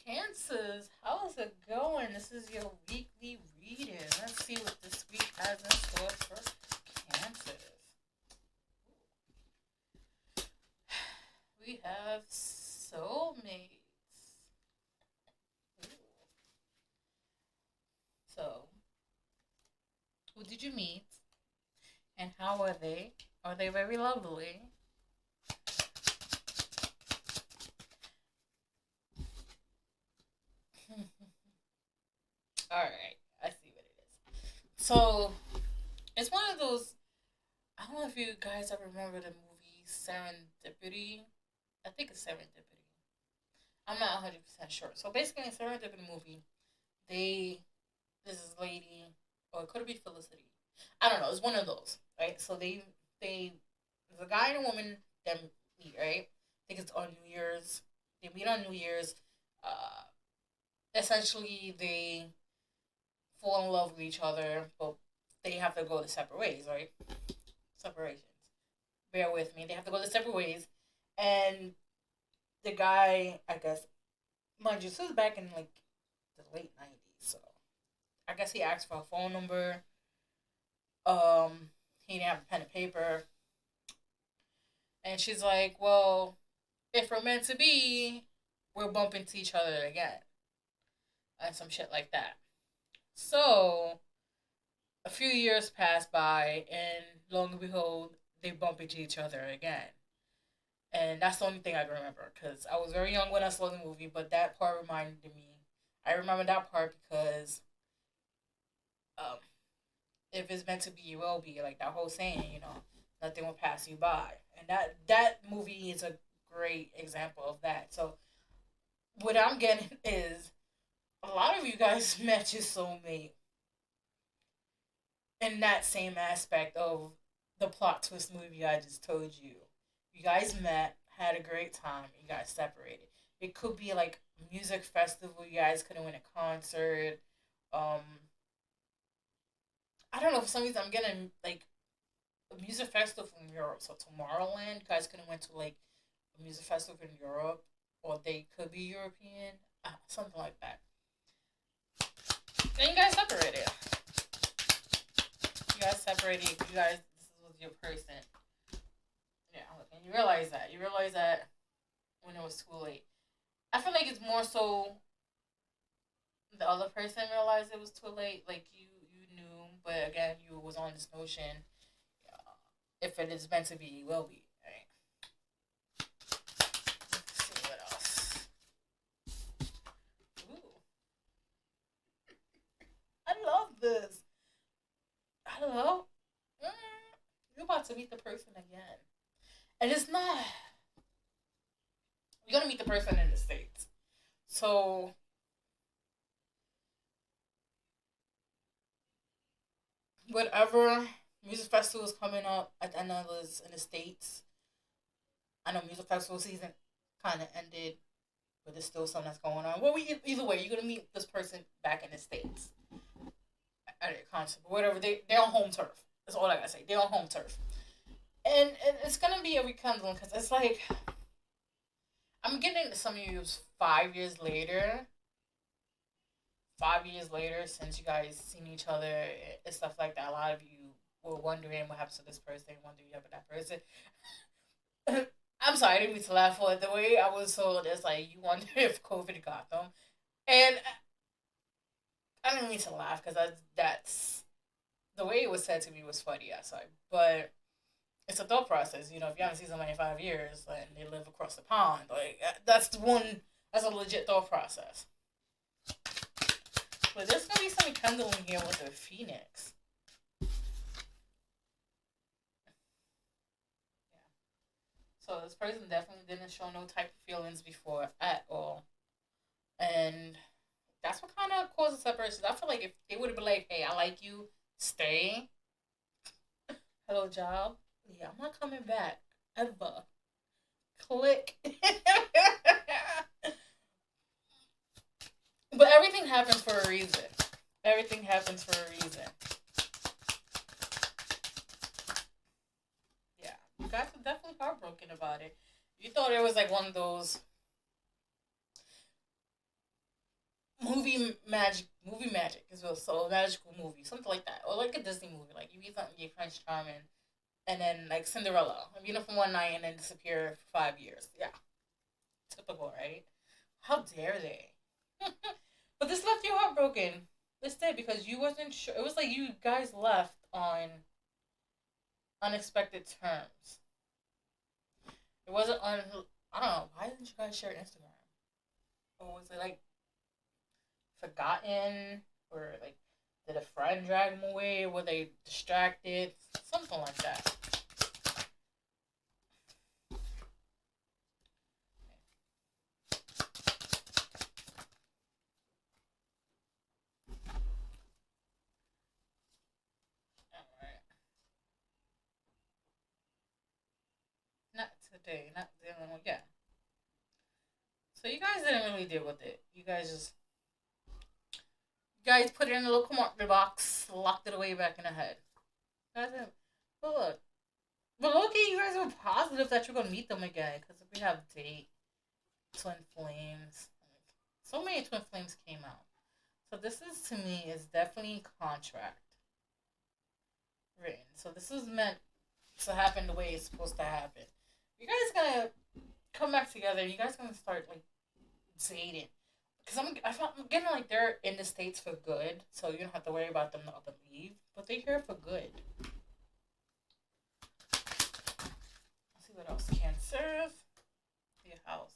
Cancers, how's it going? This is your weekly reading. Let's see what this week has in store for Cancers. We have soulmates. Ooh. So, who did you meet? And how are they? Are they very lovely? Alright, I see what it is. So, it's one of those. I don't know if you guys ever remember the movie Serendipity. I think it's Serendipity. I'm not 100% sure. So, basically, in Serendipity movie, they. This lady, or it could be Felicity. I don't know. It's one of those, right? So, they. There's a guy and a woman that meet, right? I think it's on New Year's. They meet on New Year's. Uh, Essentially, they fall in love with each other, but they have to go the separate ways, right? Separations. Bear with me. They have to go the separate ways, and the guy, I guess, mind you, this was back in like the late '90s, so I guess he asked for a phone number. He didn't have a pen and paper, and she's like, "Well, if we're meant to be, we'll bump into each other again," and some shit like that. So a few years pass by, and lo and behold, they bump into each other again. And that's the only thing I can remember because I was very young when I saw the movie, but that part reminded me. I remember that part because um, if it's meant to be, it will be. Like that whole saying, nothing will pass you by. And that movie is a great example of that. So what I'm getting is a lot of you guys met your soulmate in that same aspect of the plot twist movie I just told you. You guys met, had a great time, you guys separated. It could be like a music festival, you guys couldn't win a concert. Um, I don't know, for some reason I'm getting like a music festival from Europe. So Tomorrowland, you guys couldn't went to like a music festival in Europe, or they could be European, something like that. Then you guys separated. You guys separated. You guys, this was your person. Yeah, and you realize that. You realize that when it was too late. I feel like it's more so the other person realized it was too late. Like you knew, but again, you was on this notion. If it is meant to be, it will be. Right. Let's see what else. Ooh, I love this. Hello. Mm, you're about to meet the person again, and it's not. You're gonna meet the person in the states. So whatever music festival is coming up at the end of this in the states. I know music festival season kind of ended, but there's still something that's going on. Well, either way, you're gonna meet this person back in the states at a concert, but whatever. They're on home turf. That's all I gotta say. They're on home turf, and it's gonna be a rekindling because it's like I'm getting to some of you 5 years later. 5 years later, since you guys seen each other and stuff like that, a lot of you were wondering what happens to this person, wondering what happened to that person. I'm sorry, I didn't mean to laugh, but the way I was told is like you wonder if COVID got them, and I didn't mean to laugh because that's the way it was said to me was funny. I sorry, but it's a thought process. If you haven't seen somebody in 5 years and they live across the pond, like that's the one. That's a legit thought process. But there's gonna be some kindling here with the Phoenix. Yeah. So this person definitely didn't show no type of feelings before at all, and that's what kind of causes separation. I feel like if they would have been like, "Hey, I like you, stay. Hello, job. Yeah, I'm not coming back ever." Click. But everything happens for a reason. Everything happens for a reason. Yeah, you guys are definitely heartbroken about it. You thought it was like one of those. movie magic as well. So a magical movie, something like that, or like a Disney movie. Like you be something, you Prince Charming, and then like Cinderella, you know, from one night and then disappear for 5 years. Yeah, typical, right? How dare they? But this left you heartbroken. This did because you wasn't sure. It was like you guys left on unexpected terms. It wasn't on. I don't know. Why didn't you guys share Instagram? Or was it like forgotten? Or like did a friend drag them away? Were they distracted? Something like that. Alright. Not today. Not dealing with. Yeah. So you guys didn't really deal with it. You guys put it in a little compartment box, locked it away back in the head. You guys didn't. But look. But Loki, you guys were positive that you're gonna meet them again because we have date, twin flames. So many twin flames came out. So this is to me is definitely contract written. So this is meant to happen the way it's supposed to happen. You guys gonna come back together. You guys gonna start like dating. Cause I'm getting like they're in the states for good, so you don't have to worry about them to up and leave. But they're here for good. Let's see what else. Cancer, your house.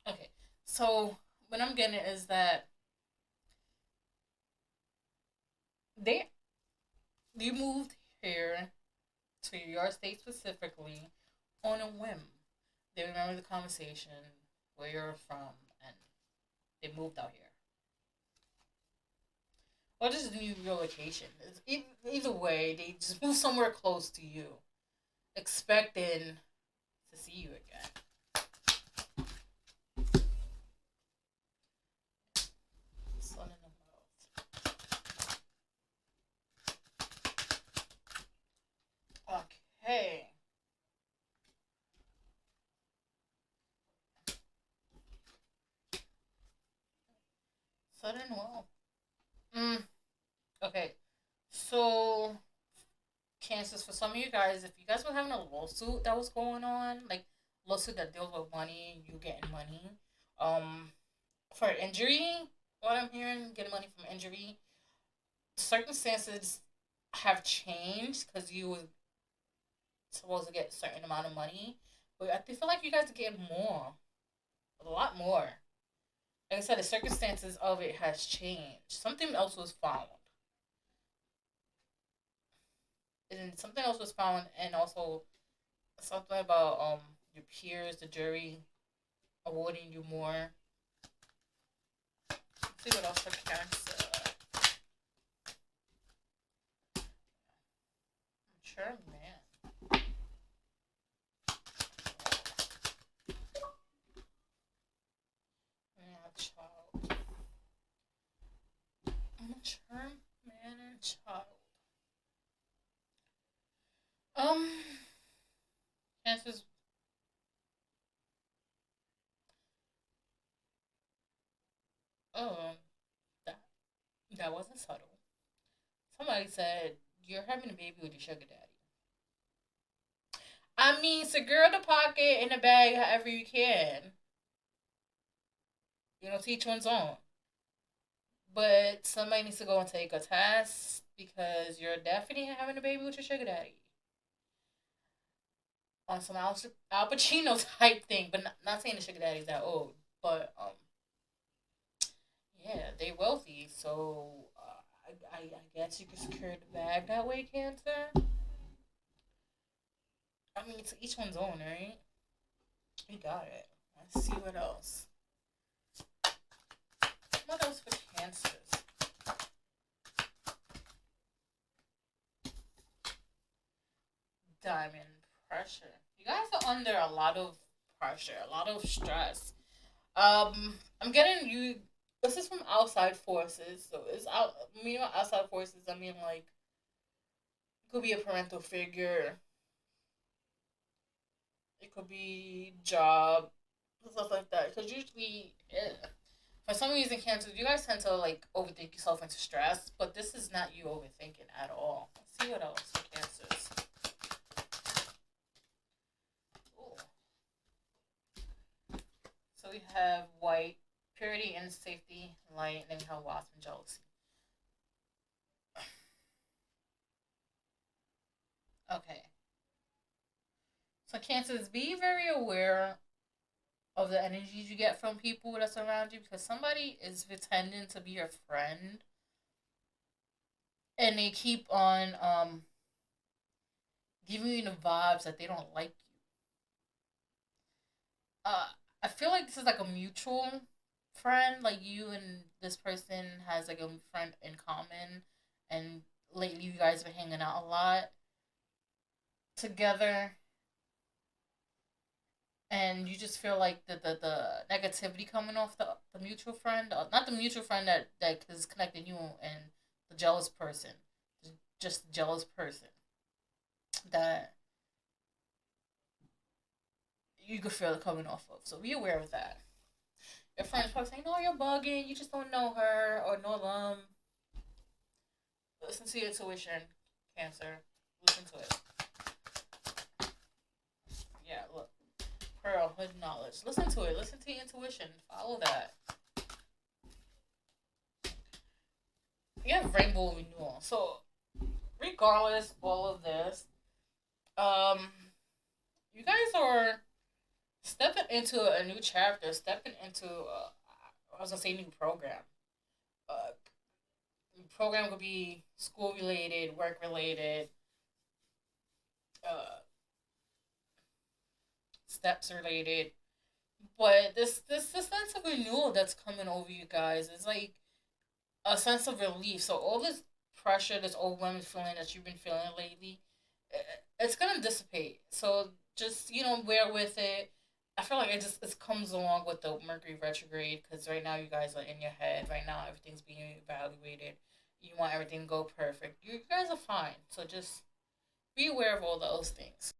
Okay, so what I'm getting is that they you moved here to your state specifically on a whim. They remember the conversation where you're from, and they moved out here. Or just new relocation. Either way, they just moved somewhere close to you, expecting to see you again. Sun in the mouth. Okay. Sudden wealth. Mm, okay. So, Kansas, for some of you guys, if you guys were having a lawsuit that was going on, like lawsuit that deals with money, you getting money, um, for injury, what I'm hearing, getting money from injury, circumstances have changed because you were supposed to get a certain amount of money, but I feel like you guys are getting more, a lot more. Like I said, the circumstances of it has changed. Something else was found, and something else was found, and also something about your peers, the jury awarding you more. Let's see what else for cancer. Sure, man. Yeah, child. Mature man and child. Um, chances. Oh, that that wasn't subtle. Somebody said you're having a baby with your sugar daddy. I mean, secure the pocket in the bag however you can. You know, to each one's own. But somebody needs to go and take a test because you're definitely having a baby with your sugar daddy. On some Al Pacino type thing, but not saying the sugar daddy's that old. But yeah, they wealthy, so I guess you can secure the bag that way, Cancer. I mean, it's each one's own, right? You got it. Let's see what else. What else for cancers? Diamond pressure. You guys are under a lot of pressure, a lot of stress. I'm getting you. this is from outside forces. So it's out. I mean, outside forces. I mean, like it could be a parental figure. It could be job, stuff like that. Because usually, for some reason, Cancer, you guys tend to like overthink yourself into stress, but this is not you overthinking at all. Let's see what else for Cancers. Ooh. So we have white, purity and safety, light, and then we have wasp and jealousy. Okay. So Cancers, be very aware of the energies you get from people that's around you because somebody is pretending to be your friend and they keep on giving you the vibes that they don't like you. Uh, I feel like this is like a mutual friend, like you and this person has like a friend in common, and lately you guys have been hanging out a lot together, and you just feel like the negativity coming off the mutual friend, not the mutual friend that is connecting you and the jealous person, just the jealous person that you could feel it coming off of. So be aware of that. Your friends probably saying, "No, you're bugging. You just don't know her or know them." Listen to your intuition, Cancer. Listen to it. Yeah, look. Pearl, hood knowledge. Listen to it. Listen to your intuition. Follow that. You have rainbow renewal. So, regardless of all of this, um, you guys are stepping into a new chapter, stepping into, I was gonna say new program. Uh, program could be school related, work related, uh, steps related. But this sense of renewal that's coming over you guys is like a sense of relief. So all this pressure, this overwhelming feeling that you've been feeling lately, it's gonna dissipate. So just bear with it. I feel like it comes along with the Mercury retrograde because right now you guys are in your head. Right now everything's being evaluated. You want everything to go perfect. You guys are fine. So just be aware of all those things.